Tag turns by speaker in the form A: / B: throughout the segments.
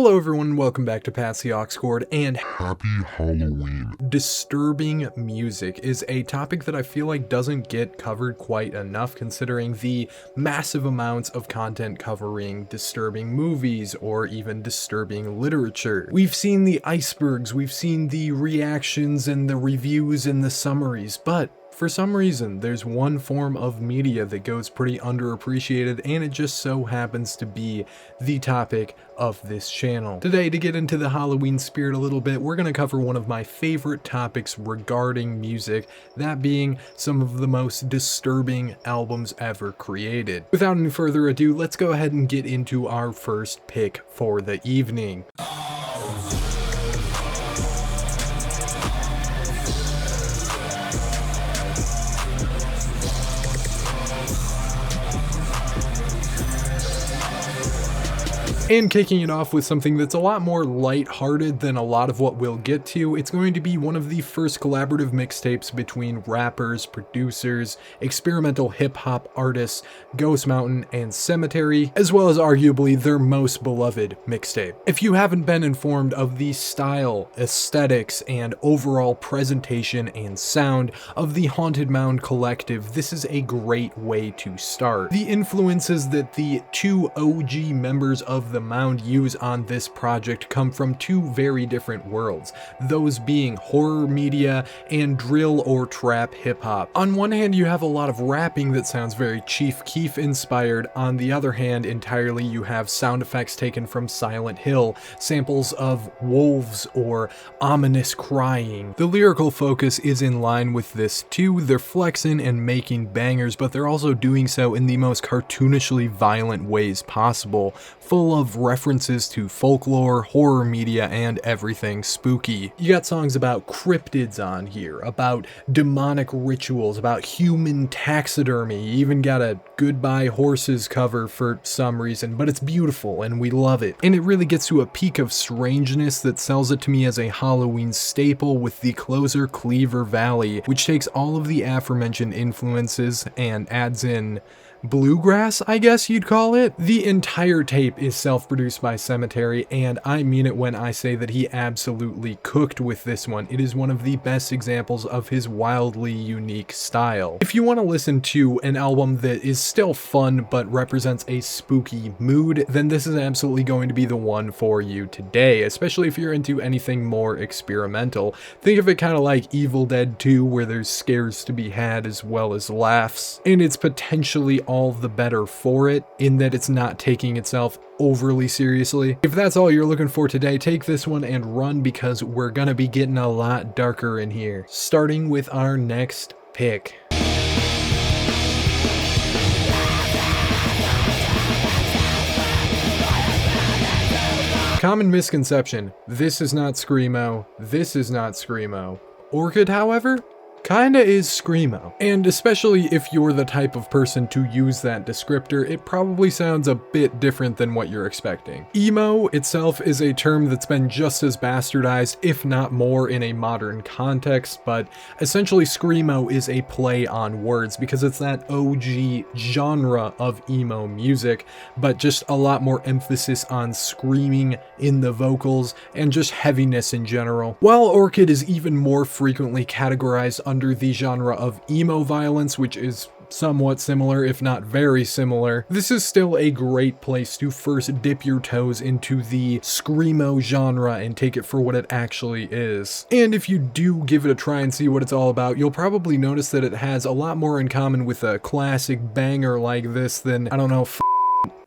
A: Hello everyone, welcome back to PASSTHEauxCORD, and
B: Happy Halloween.
A: disturbing music is a topic that I feel like doesn't get covered quite enough, considering the massive amounts of content covering disturbing movies or even disturbing literature. We've seen the icebergs, we've seen the reactions and the reviews and the summaries, but for some reason, there's one form of media that goes pretty underappreciated, and it just so happens to be the topic of this channel. Today, to get into the Halloween spirit a little bit, we're going to cover one of my favorite topics regarding music, that being some of the most disturbing albums ever created. Without any further ado, let's go ahead and get into our first pick for the evening. And kicking it off with something that's a lot more lighthearted than a lot of what we'll get to, it's going to be one of the first collaborative mixtapes between rappers, producers, experimental hip-hop artists, Ghost Mountain, and Sematary, as well as arguably their most beloved mixtape. If you haven't been informed of the style, aesthetics, and overall presentation and sound of the Haunted Mound collective, this is a great way to start. The influences that the two OG members of the Mound use on this project come from two very different worlds, those being horror media and drill or trap hip-hop. On one hand, you have a lot of rapping that sounds very Chief Keef inspired. On the other hand, entirely you have sound effects taken from Silent Hill, samples of wolves or ominous crying. The lyrical focus is in line with this too. They're flexing and making bangers, but they're also doing so in the most cartoonishly violent ways possible, full of references to folklore, horror media, and everything spooky. You got songs about cryptids on here, about demonic rituals, about human taxidermy. You even got a Goodbye Horses cover for some reason, but it's beautiful and we love it. And it really gets to a peak of strangeness that sells it to me as a Halloween staple with the closer Cleaver Valley, which takes all of the aforementioned influences and adds in bluegrass, I guess you'd call it. The entire tape is self-produced by Sematary, and I mean it when I say that he absolutely cooked with this one. It is one of the best examples of his wildly unique style. If you want to listen to an album that is still fun but represents a spooky mood, then this is absolutely going to be the one for you today, especially if you're into anything more experimental. Think of it kind of like Evil Dead 2, where there's scares to be had as well as laughs, and it's potentially all the better for it in that it's not taking itself overly seriously. If that's all you're looking for today, take this one and run, because we're gonna be getting a lot darker in here. Starting with our next pick. Common misconception: this is not Screamo, this is not Screamo. Orchid, however, kinda is Screamo. And especially if you're the type of person to use that descriptor, it probably sounds a bit different than what you're expecting. Emo itself is a term that's been just as bastardized, if not more, in a modern context, but essentially Screamo is a play on words because it's that OG genre of emo music, but just a lot more emphasis on screaming in the vocals and just heaviness in general. While Orchid is even more frequently categorized under the genre of emo violence, which is somewhat similar, if not very similar, this is still a great place to first dip your toes into the Screamo genre and take it for what it actually is. And if you do give it a try and see what it's all about, you'll probably notice that it has a lot more in common with a classic banger like this than, I don't know,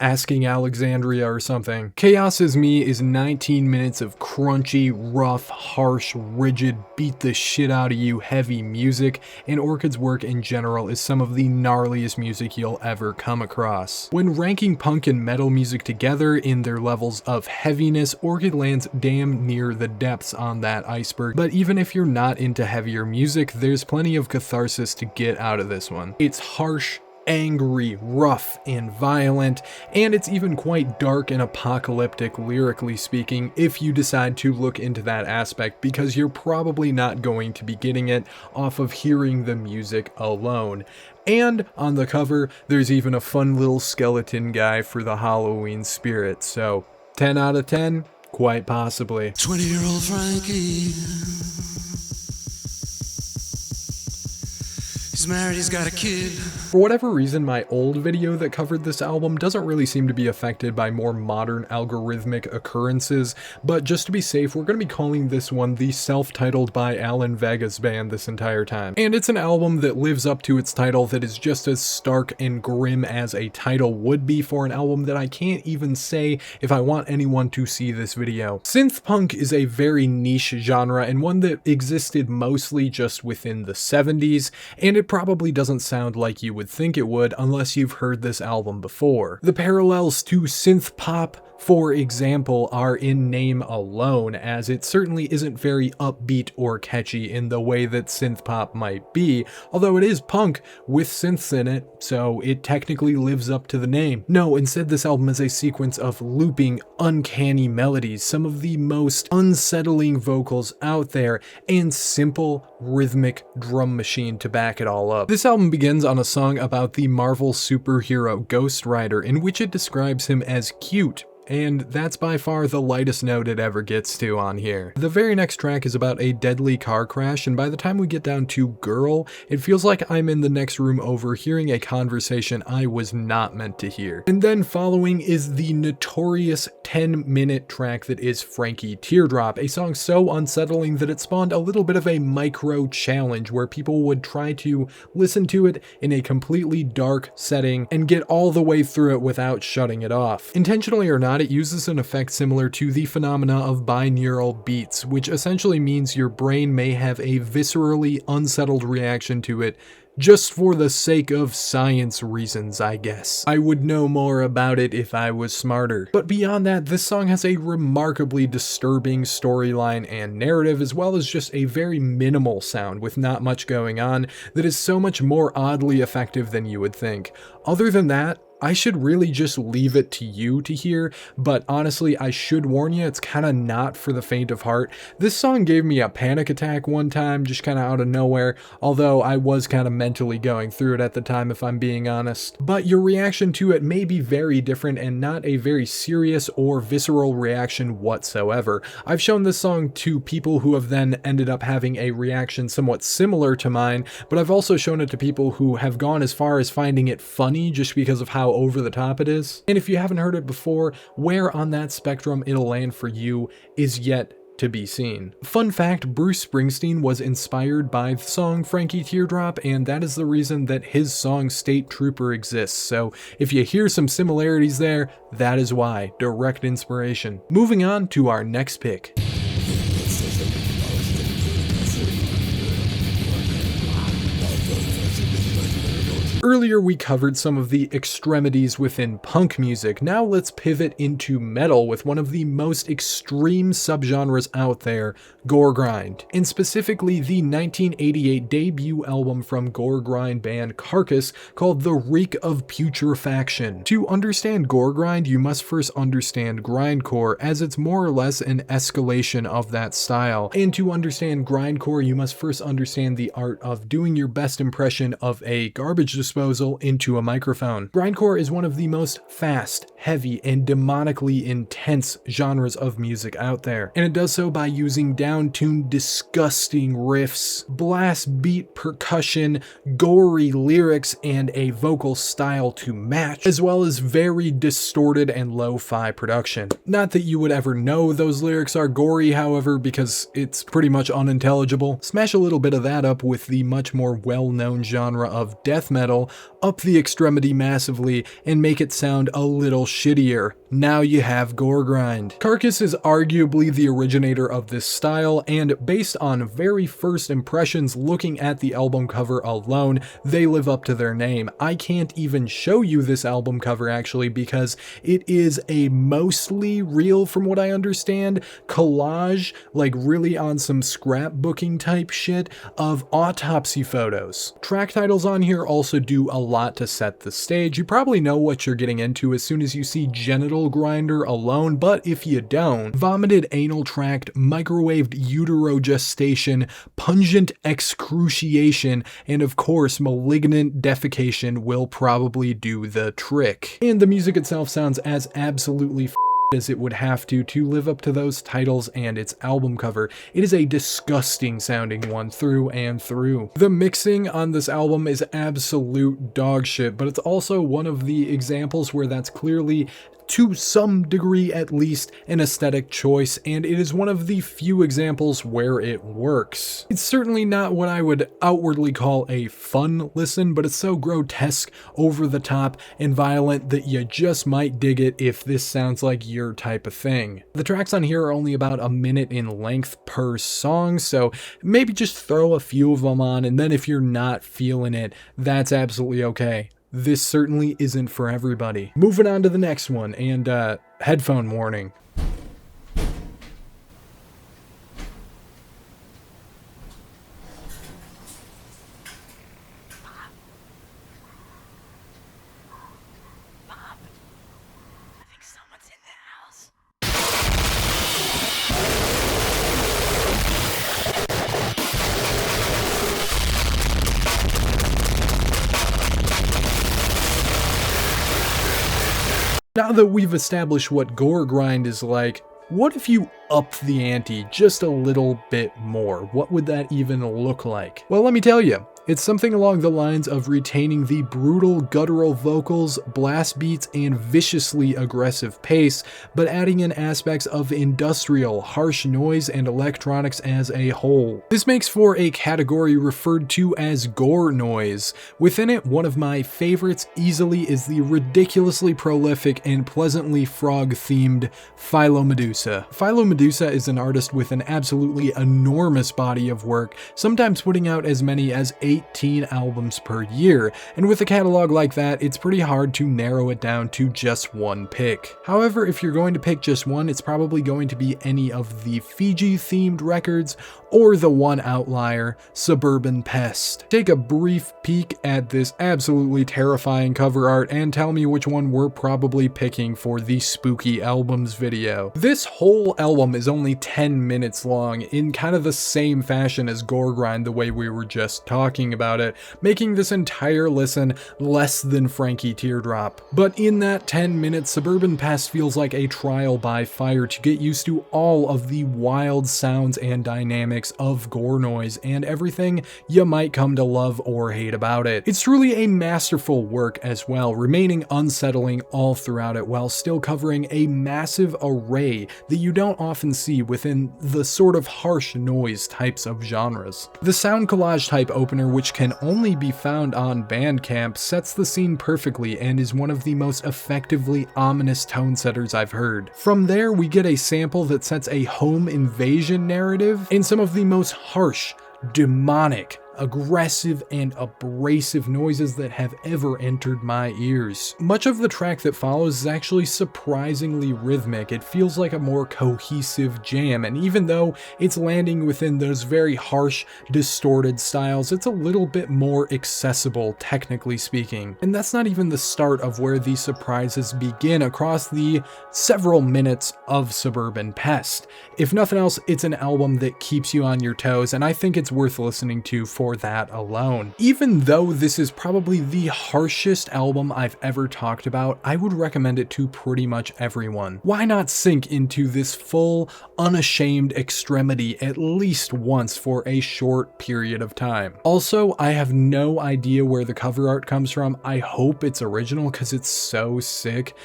A: Asking Alexandria or something. Chaos Is Me is 19 minutes of crunchy, rough, harsh, rigid, beat the shit out of you heavy music, and Orchid's work in general is some of the gnarliest music you'll ever come across. When ranking punk and metal music together in their levels of heaviness, Orchid lands damn near the depths on that iceberg, but even if you're not into heavier music, there's plenty of catharsis to get out of this one. It's harsh, angry, rough, and violent, and it's even quite dark and apocalyptic lyrically speaking if you decide to look into that aspect, because you're probably not going to be getting it off of hearing the music alone. And on the cover, there's even a fun little skeleton guy for the Halloween spirit, so 10 out of 10, Quite possibly.
C: 20-year-old Frankie. He's married, he's got a kid.
A: For whatever reason, my old video that covered this album doesn't really seem to be affected by more modern algorithmic occurrences, but just to be safe, we're going to be calling this one the self-titled by Alan Vega's band this entire time. And it's an album that lives up to its title, that is just as stark and grim as a title would be for an album that I can't even say if I want anyone to see this video. Synth punk is a very niche genre and one that existed mostly just within the 70s, and it probably doesn't sound like you would think it would unless you've heard this album before. The parallels to synth pop, for example, are in name alone, as it certainly isn't very upbeat or catchy in the way that synth pop might be, although it is punk with synths in it, so it technically lives up to the name. No, instead this album is a sequence of looping, uncanny melodies, some of the most unsettling vocals out there, and simple rhythmic drum machine to back it all up. This album begins on a song about the Marvel superhero Ghost Rider, in which it describes him as cute. And that's by far the lightest note it ever gets to on here. The very next track is about a deadly car crash, and by the time we get down to Girl, it feels like I'm in the next room over hearing a conversation I was not meant to hear. And then following is the notorious 10-minute track that is Frankie Teardrop, a song so unsettling that it spawned a little bit of a micro challenge where people would try to listen to it in a completely dark setting and get all the way through it without shutting it off. Intentionally or not, it uses an effect similar to the phenomena of binaural beats, which essentially means your brain may have a viscerally unsettled reaction to it just for the sake of science reasons, I guess. I would know more about it if I was smarter. But beyond that, this song has a remarkably disturbing storyline and narrative, as well as just a very minimal sound with not much going on that is so much more oddly effective than you would think. Other than that, I should really just leave it to you to hear, but honestly, I should warn you, it's kind of not for the faint of heart. This song gave me a panic attack one time, just kind of out of nowhere, although I was kind of mentally going through it at the time, if I'm being honest. But your reaction to it may be very different and not a very serious or visceral reaction whatsoever. I've shown this song to people who have then ended up having a reaction somewhat similar to mine, but I've also shown it to people who have gone as far as finding it funny just because of how over the top it is. And if you haven't heard it before, where on that spectrum it'll land for you is yet to be seen. Fun fact, Bruce Springsteen was inspired by the song Frankie Teardrop, and that is the reason that his song State Trooper exists. So if you hear some similarities there, that is why. Direct inspiration. Moving on to our next pick. Earlier we covered some of the extremities within punk music. Now let's pivot into metal with one of the most extreme subgenres out there, gore grind, and specifically the 1988 debut album from gore grind band Carcass called The Reek of Putrefaction. To understand gore grind, you must first understand grindcore, as it's more or less an escalation of that style. And to understand grindcore, you must first understand the art of doing your best impression of a garbage disposal into a microphone. Grindcore is one of the most fast, heavy, and demonically intense genres of music out there, and it does so by using down-tuned, disgusting riffs, blast beat percussion, gory lyrics, and a vocal style to match, as well as very distorted and lo-fi production. Not that you would ever know those lyrics are gory, however, because it's pretty much unintelligible. Smash a little bit of that up with the much more well-known genre of death metal, up the extremity massively, and make it sound a little shittier. Now you have gore grind. Carcass is arguably the originator of this style, and based on very first impressions looking at the album cover alone, they live up to their name. I can't even show you this album cover actually, because it is a mostly real, from what I understand, collage, like really on some scrapbooking type shit, of autopsy photos. Track titles on here also do a lot to set the stage. You probably know what you're getting into as soon as you see Genital Grinder alone, but if you don't, Vomited Anal Tract, Microwaved Uterogestation, Pungent Excruciation, and of course Malignant Defecation will probably do the trick. And the music itself sounds as absolutely as it would have to live up to those titles and its album cover. It is a disgusting sounding one through and through. The mixing on this album is absolute dog shit, but it's also one of the examples where that's clearly, to some degree at least, an aesthetic choice, and it is one of the few examples where it works. It's certainly not what I would outwardly call a fun listen, but it's so grotesque, over the top, and violent that you just might dig it if this sounds like your type of thing. The tracks on here are only about a minute in length per song, so maybe just throw a few of them on, and then if you're not feeling it, that's absolutely okay. This certainly isn't for everybody. Moving on to the next one, and headphone warning. Now that we've established what gore grind is like, what if you up the ante just a little bit more? What would that even look like? Well, let me tell you. It's something along the lines of retaining the brutal guttural vocals, blast beats, and viciously aggressive pace, but adding in aspects of industrial, harsh noise, and electronics as a whole. This makes for a category referred to as gore noise. Within it, one of my favorites easily is the ridiculously prolific and pleasantly frog-themed Phyllomedusa. Phyllomedusa is an artist with an absolutely enormous body of work, sometimes putting out as many as 18 albums per year, and with a catalog like that, it's pretty hard to narrow it down to just one pick. However, if you're going to pick just one, it's probably going to be any of the Fiji-themed records, or the one outlier, Suburban Pest. Take a brief peek at this absolutely terrifying cover art and tell me which one we're probably picking for the Spooky Albums video. This whole album is only 10 minutes long, in kind of the same fashion as Gore Grind the way we were just talking about it, making this entire listen less than Frankie Teardrop. But in that 10 minutes, Suburban Pest feels like a trial by fire to get used to all of the wild sounds and dynamics of gore noise and everything you might come to love or hate about it. It's truly a masterful work as well, remaining unsettling all throughout it while still covering a massive array that you don't often see within the sort of harsh noise types of genres. The sound collage type opener, which can only be found on Bandcamp, sets the scene perfectly and is one of the most effectively ominous tone setters I've heard. From there, we get a sample that sets a home invasion narrative in some of the most harsh, demonic, aggressive, and abrasive noises that have ever entered my ears. Much of the track that follows is actually surprisingly rhythmic. It feels like a more cohesive jam, and even though it's landing within those very harsh, distorted styles, it's a little bit more accessible, technically speaking. And that's not even the start of where the surprises begin across the several minutes of Suburban Pest. If nothing else, it's an album that keeps you on your toes, and I think it's worth listening to for that alone. Even though this is probably the harshest album I've ever talked about, I would recommend it to pretty much everyone. Why not sink into this full, unashamed extremity at least once for a short period of time? Also, I have no idea where the cover art comes from. I hope it's original because it's so sick.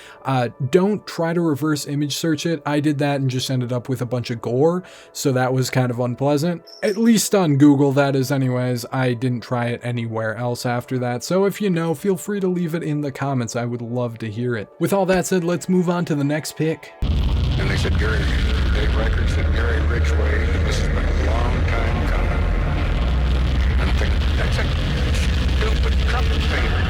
A: Don't try to reverse image search it. I did that and just ended up with a bunch of gore, so that was kind of unpleasant. At least on Google, that is anyways. I didn't try it anywhere else after that, so if you know, feel free to leave it in the comments. I would love to hear it. With all that said, let's move on to the next pick.
D: And they said, Gary, Dave Records said, Gary Ridgway, and this has been a long time coming. I'm thinking, that's a stupid trumpet finger.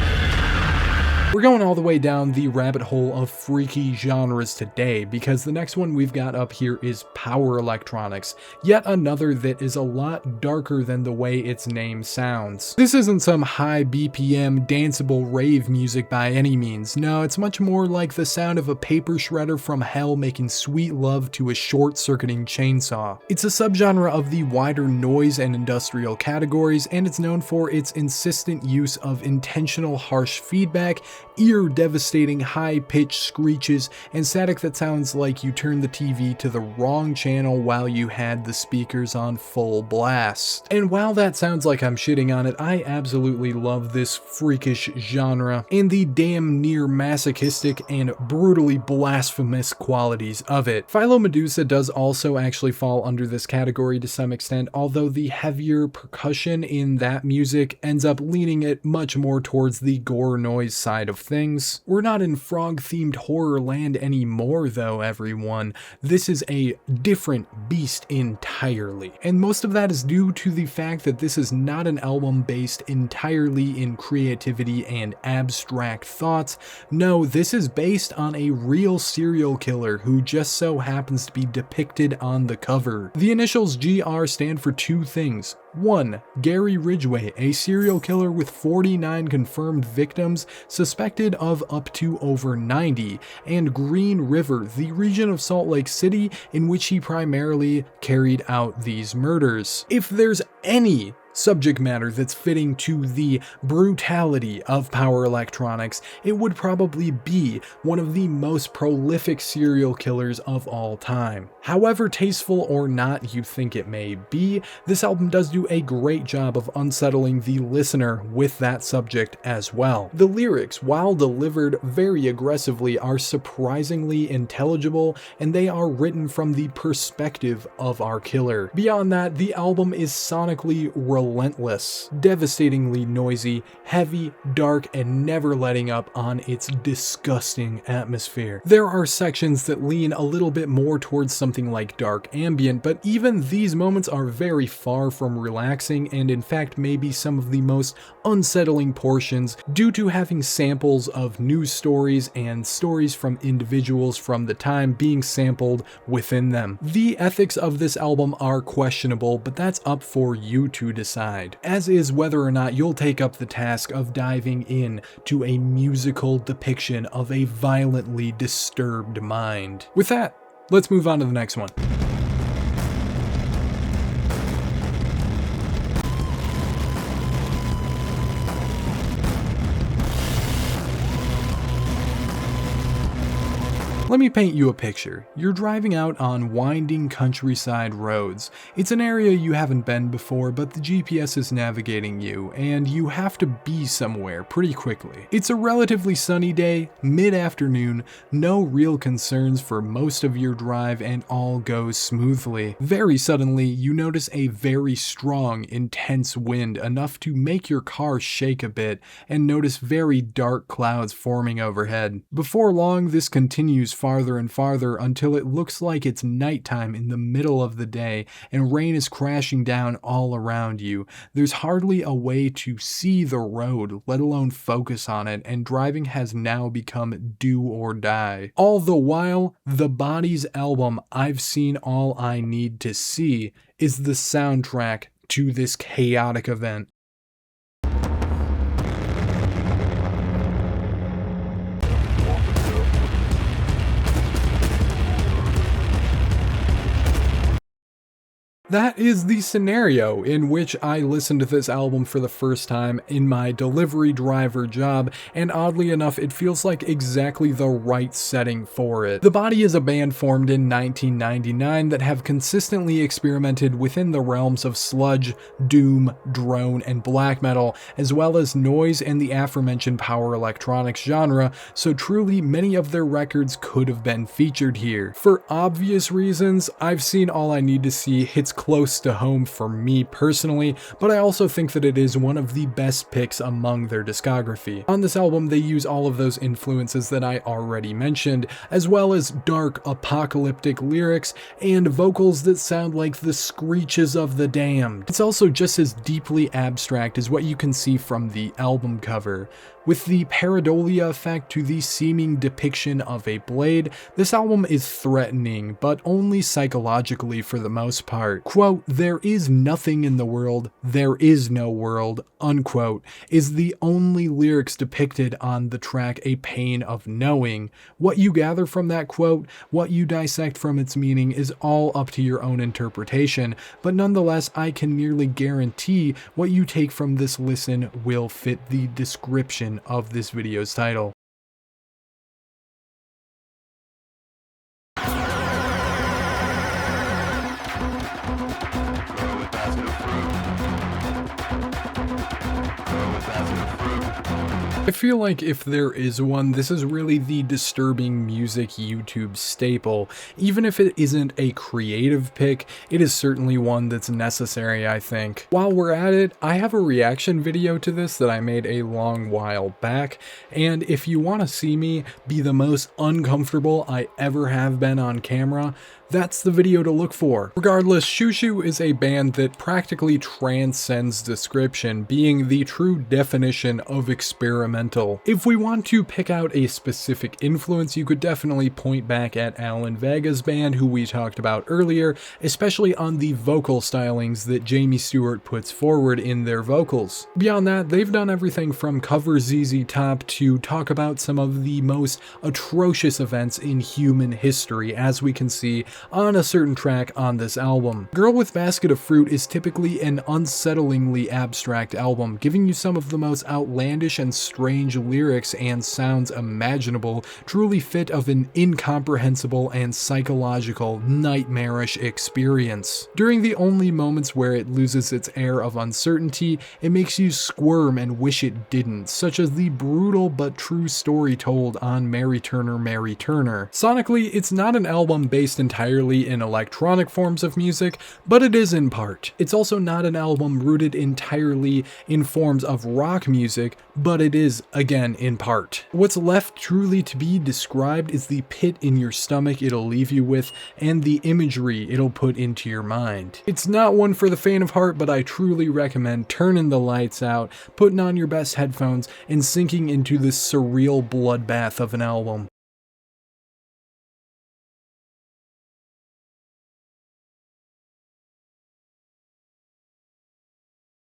A: We're going all the way down the rabbit hole of freaky genres today, because the next one we've got up here is power electronics, yet another that is a lot darker than the way its name sounds. This isn't some high BPM danceable rave music by any means. No, it's much more like the sound of a paper shredder from hell making sweet love to a short-circuiting chainsaw. It's a subgenre of the wider noise and industrial categories, and it's known for its insistent use of intentional harsh feedback ear-devastating high-pitched screeches, and static that sounds like you turned the TV to the wrong channel while you had the speakers on full blast. And while that sounds like I'm shitting on it, I absolutely love this freakish genre and the damn near masochistic and brutally blasphemous qualities of it. Phyllomedusa does also actually fall under this category to some extent, although the heavier percussion in that music ends up leaning it much more towards the gore noise side of things. We're not in frog-themed horror land anymore though, everyone. This is a different beast entirely. And most of that is due to the fact that this is not an album based entirely in creativity and abstract thoughts. No, this is based on a real serial killer who just so happens to be depicted on the cover. The initials GR stand for two things. 1. Gary Ridgway, a serial killer with 49 confirmed victims, suspected of up to over 90, and Green River, the region of Salt Lake City in which he primarily carried out these murders. If there's any subject matter that's fitting to the brutality of power electronics, it would probably be one of the most prolific serial killers of all time. However tasteful or not you think it may be, this album does do a great job of unsettling the listener with that subject as well. The lyrics, while delivered very aggressively, are surprisingly intelligible, and they are written from the perspective of our killer. Beyond that, the album is sonically relentless, devastatingly noisy, heavy, dark, and never letting up on its disgusting atmosphere. There are sections that lean a little bit more towards something like dark ambient, but even these moments are very far from relaxing, and in fact may be some of the most unsettling portions due to having samples of news stories and stories from individuals from the time being sampled within them. The ethics of this album are questionable, but that's up for you to decide, as is whether or not you'll take up the task of diving in to a musical depiction of a violently disturbed mind. With that, let's move on to the next one. Let me paint you a picture. You're driving out on winding countryside roads. It's an area you haven't been before, but the GPS is navigating you, and you have to be somewhere pretty quickly. It's a relatively sunny day, mid-afternoon, no real concerns for most of your drive, and all goes smoothly. Very suddenly, you notice a very strong, intense wind, enough to make your car shake a bit, and notice very dark clouds forming overhead. Before long, this continues farther and farther until it looks like it's nighttime in the middle of the day and rain is crashing down all around you. There's hardly a way to see the road, let alone focus on it, and driving has now become do or die. All the while, The Body's album, I've Seen All I Need to See, is the soundtrack to this chaotic event. That is the scenario in which I listened to this album for the first time in my delivery driver job, and oddly enough, it feels like exactly the right setting for it. The Body is a band formed in 1999 that have consistently experimented within the realms of sludge, doom, drone, and black metal, as well as noise and the aforementioned power electronics genre, so truly many of their records could have been featured here. For obvious reasons, I've Seen All I Need to See hits close to home for me personally, but I also think that it is one of the best picks among their discography. On this album, they use all of those influences that I already mentioned, as well as dark, apocalyptic lyrics and vocals that sound like the screeches of the damned. It's also just as deeply abstract as what you can see from the album cover. With the pareidolia effect to the seeming depiction of a blade, this album is threatening, but only psychologically for the most part. Quote, "There is nothing in the world, there is no world," unquote, is the only lyrics depicted on the track A Pain of Knowing. What you gather from that quote, what you dissect from its meaning, is all up to your own interpretation, but nonetheless, I can nearly guarantee what you take from this listen will fit the description of this video's title. I feel like if there is one, this is really the disturbing music YouTube staple. Even if it isn't a creative pick, it is certainly one that's necessary, I think. While we're at it, I have a reaction video to this that I made a long while back, and if you want to see me be the most uncomfortable I ever have been on camera, that's the video to look for. Regardless, Shushu is a band that practically transcends description, being the true definition of experimental. If we want to pick out a specific influence, you could definitely point back at Alan Vega's band, who we talked about earlier, especially on the vocal stylings that Jamie Stewart puts forward in their vocals. Beyond that, they've done everything from cover ZZ Top to talk about some of the most atrocious events in human history, as we can see on a certain track on this album. Girl with Basket of Fruit is typically an unsettlingly abstract album, giving you some of the most outlandish and strange lyrics and sounds imaginable, truly fit of an incomprehensible and psychological, nightmarish experience. During the only moments where it loses its air of uncertainty, it makes you squirm and wish it didn't, such as the brutal but true story told on Mary Turner, Mary Turner. Sonically, it's not an album based entirely in electronic forms of music, but it is in part. It's also not an album rooted entirely in forms of rock music, but it is, again, in part. What's left truly to be described is the pit in your stomach it'll leave you with, and the imagery it'll put into your mind. It's not one for the faint of heart, but I truly recommend turning the lights out, putting on your best headphones, and sinking into this surreal bloodbath of an album.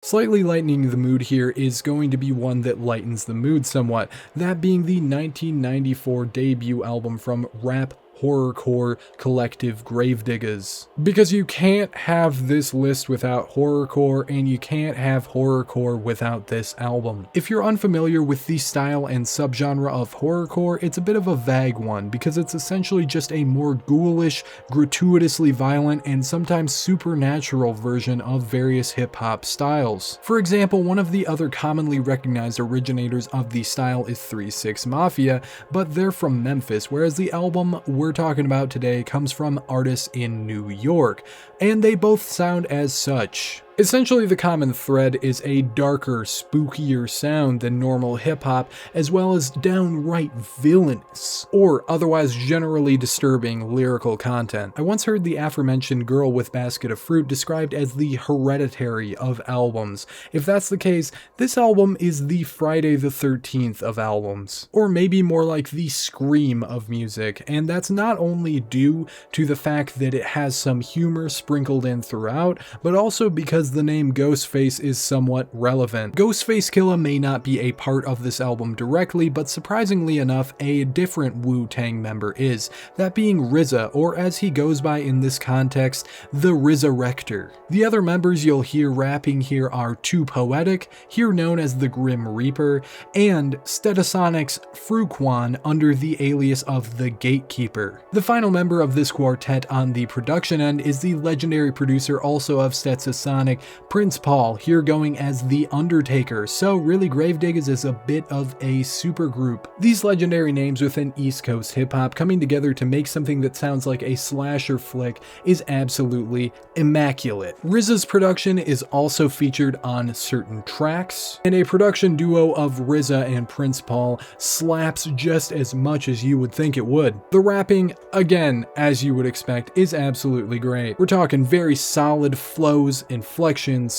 A: Slightly lightening the mood here is going to be one that lightens the mood somewhat, that being the 1994 debut album from rap horrorcore collective Gravediggaz. Because you can't have this list without horrorcore, and you can't have horrorcore without this album. If you're unfamiliar with the style and subgenre of horrorcore, it's a bit of a vague one, because it's essentially just a more ghoulish, gratuitously violent, and sometimes supernatural version of various hip-hop styles. For example, one of the other commonly recognized originators of the style is 3 6 Mafia, but they're from Memphis, whereas the album we're talking about today comes from artists in New York, and they both sound as such. Essentially, the common thread is a darker, spookier sound than normal hip-hop, as well as downright villainous, or otherwise generally disturbing lyrical content. I once heard the aforementioned Girl with Basket of Fruit described as the Hereditary of albums. If that's the case, this album is the Friday the 13th of albums. Or maybe more like the Scream of music, and that's not only due to the fact that it has some humor sprinkled in throughout, but also because the name Ghostface is somewhat relevant. Ghostface Killah may not be a part of this album directly, but surprisingly enough, a different Wu-Tang member is, that being RZA, or as he goes by in this context, the Resurrector. The other members you'll hear rapping here are Too Poetic, here known as the Grim Reaper, and Stetasonic's Fruquan under the alias of the Gatekeeper. The final member of this quartet on the production end is the legendary producer also of Stetsasonic, Prince Paul, here going as The Undertaker, so really Gravediggaz is a bit of a supergroup. These legendary names within East Coast hip-hop coming together to make something that sounds like a slasher flick is absolutely immaculate. RZA's production is also featured on certain tracks, and a production duo of RZA and Prince Paul slaps just as much as you would think it would. The rapping, again, as you would expect, is absolutely great. We're talking very solid flows, inflections,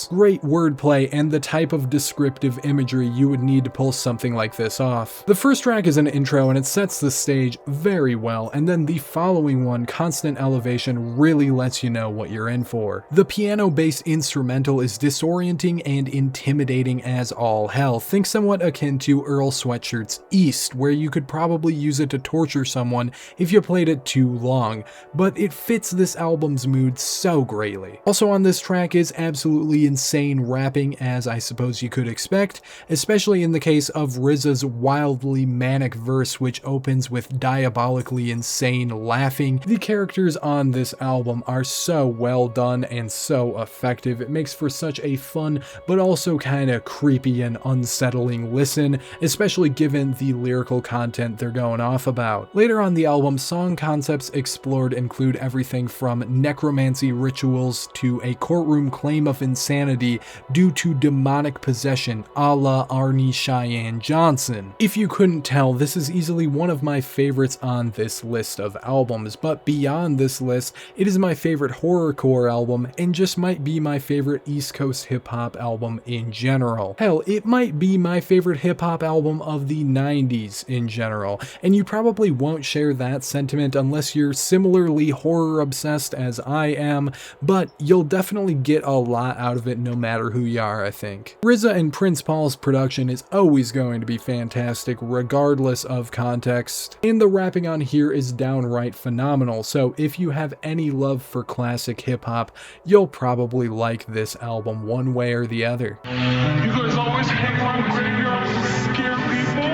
A: great wordplay, and the type of descriptive imagery you would need to pull something like this off. The first track is an intro and it sets the stage very well, and then the following one, Constant Elevation, really lets you know what you're in for. The piano-based instrumental is disorienting and intimidating as all hell. Think somewhat akin to Earl Sweatshirt's East, where you could probably use it to torture someone if you played it too long, but it fits this album's mood so greatly. Also on this track is absolutely absolutely insane rapping, as I suppose you could expect, especially in the case of RZA's wildly manic verse, which opens with diabolically insane laughing. The characters on this album are so well done and so effective. It makes for such a fun but also kind of creepy and unsettling listen, especially given the lyrical content they're going off about. Later on the album, song concepts explored include everything from necromancy rituals to a courtroom claim of insanity due to demonic possession, a la Arnie Cheyenne Johnson. If you couldn't tell, this is easily one of my favorites on this list of albums, but beyond this list, it is my favorite horrorcore album and just might be my favorite East Coast hip-hop album in general. Hell, it might be my favorite hip-hop album of the 90s in general, and you probably won't share that sentiment unless you're similarly horror obsessed as I am, but you'll definitely get a lot out of it no matter who you are, I think. RZA and Prince Paul's production is always going to be fantastic regardless of context, and the rapping on here is downright phenomenal, so if you have any love for classic hip-hop, you'll probably like this album one way or the other.
E: You guys always hang around graveyards to scare people?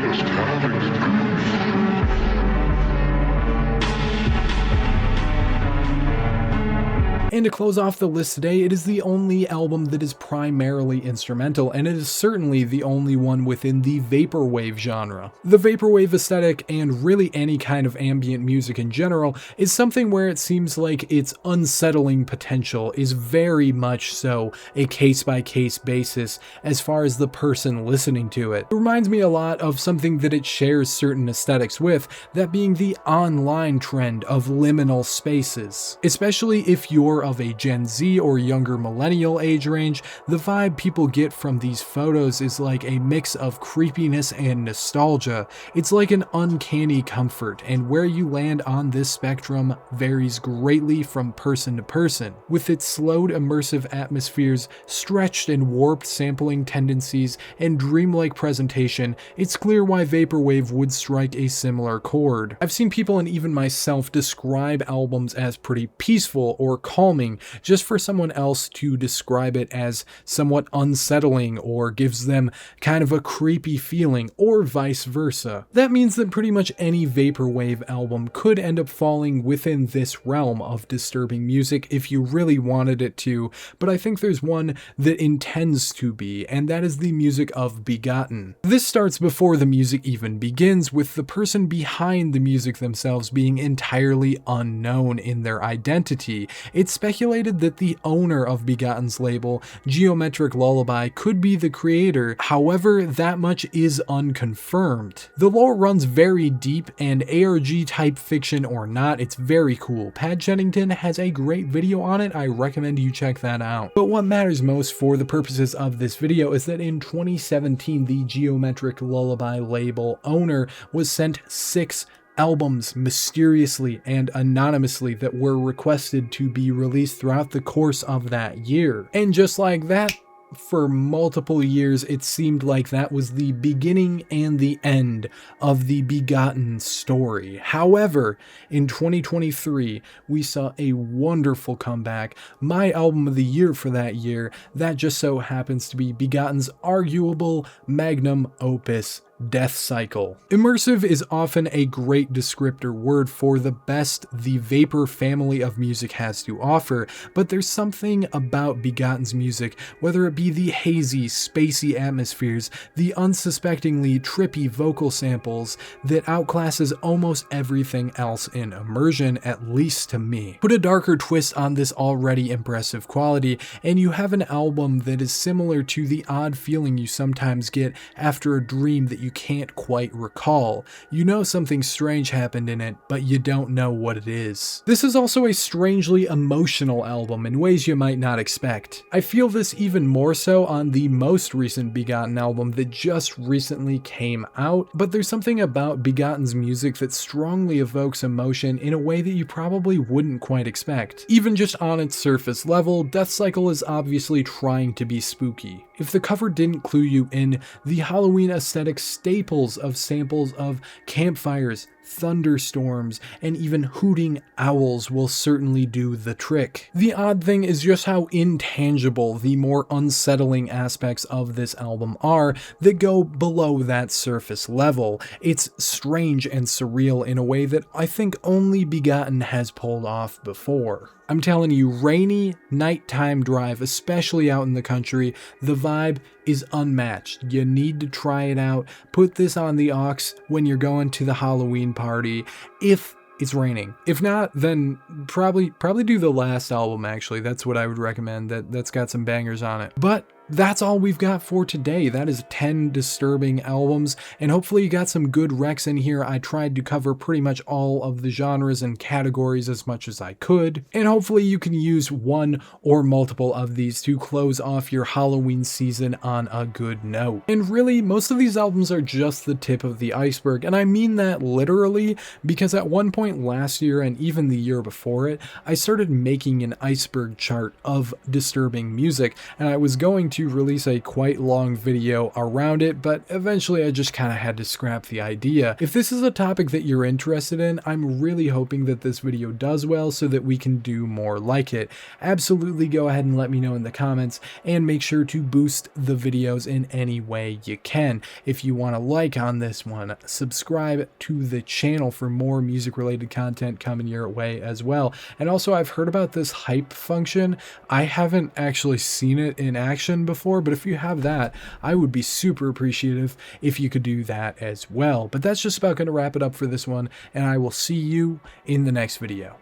B: Those comics, dude.
A: And to close off the list today, it is the only album that is primarily instrumental, and it is certainly the only one within the vaporwave genre. The vaporwave aesthetic, and really any kind of ambient music in general, is something where it seems like its unsettling potential is very much so a case-by-case basis as far as the person listening to it. It reminds me a lot of something that it shares certain aesthetics with, that being the online trend of liminal spaces. Especially if you're of a Gen Z or younger millennial age range, the vibe people get from these photos is like a mix of creepiness and nostalgia. It's like an uncanny comfort, and where you land on this spectrum varies greatly from person to person. With its slowed immersive atmospheres, stretched and warped sampling tendencies, and dreamlike presentation, it's clear why vaporwave would strike a similar chord. I've seen people and even myself describe albums as pretty peaceful or calming just for someone else to describe it as somewhat unsettling or gives them kind of a creepy feeling, or vice versa. That means that pretty much any vaporwave album could end up falling within this realm of disturbing music if you really wanted it to, but I think there's one that intends to be, and that is the music of Begotten. This starts before the music even begins, with the person behind the music themselves being entirely unknown in their identity. It's speculated that the owner of Begotten's label, Geometric Lullaby, could be the creator, however, that much is unconfirmed. The lore runs very deep, and ARG type fiction or not, it's very cool. Pat Jennington has a great video on it, I recommend you check that out. But what matters most for the purposes of this video is that in 2017, the Geometric Lullaby label owner was sent 6 albums mysteriously and anonymously that were requested to be released throughout the course of that year. And just like that, for multiple years, it seemed like that was the beginning and the end of the Begotten story. However, in 2023, we saw a wonderful comeback. My album of the year for that year, that just so happens to be Begotten's arguable magnum opus, Death Cycle. Immersive is often a great descriptor word for the best the Vapor family of music has to offer, but there's something about Begotten's music, whether it be the hazy, spacey atmospheres, the unsuspectingly trippy vocal samples, that outclasses almost everything else in immersion, at least to me. Put a darker twist on this already impressive quality, and you have an album that is similar to the odd feeling you sometimes get after a dream that you can't quite recall. You know something strange happened in it, but you don't know what it is. This is also a strangely emotional album in ways you might not expect. I feel this even more so on the most recent Begotten album that just recently came out, but there's something about Begotten's music that strongly evokes emotion in a way that you probably wouldn't quite expect. Even just on its surface level, Death Cycle is obviously trying to be spooky. If the cover didn't clue you in, the Halloween aesthetic staples of samples of campfires, thunderstorms, and even hooting owls will certainly do the trick. The odd thing is just how intangible the more unsettling aspects of this album are that go below that surface level. It's strange and surreal in a way that I think only Begotten has pulled off before. I'm telling you, rainy nighttime drive, especially out in the country, the vibe is unmatched. You need to try it out. Put this on the aux when you're going to the Halloween party, if it's raining. If not, then probably do the last album, actually. That's what I would recommend. That's got some bangers on it. But that's all we've got for today. That is 10 disturbing albums, and hopefully you got some good recs in here. I tried to cover pretty much all of the genres and categories as much as I could, and hopefully you can use one or multiple of these to close off your Halloween season on a good note. And really, most of these albums are just the tip of the iceberg, and I mean that literally, because at one point last year and even the year before it, I started making an iceberg chart of disturbing music, and I was going to release a quite long video around it, but eventually I just kind of had to scrap the idea. If this is a topic that you're interested in, I'm really hoping that this video does well so that we can do more like it. Absolutely go ahead and let me know in the comments, and make sure to boost the videos in any way you can. If you want to like on this one, subscribe to the channel for more music related content coming your way as well. And also, I've heard about this hype function. I haven't actually seen it in action before, but if you have that, I would be super appreciative if you could do that as well. But that's just about going to wrap it up for this one, and I will see you in the next video.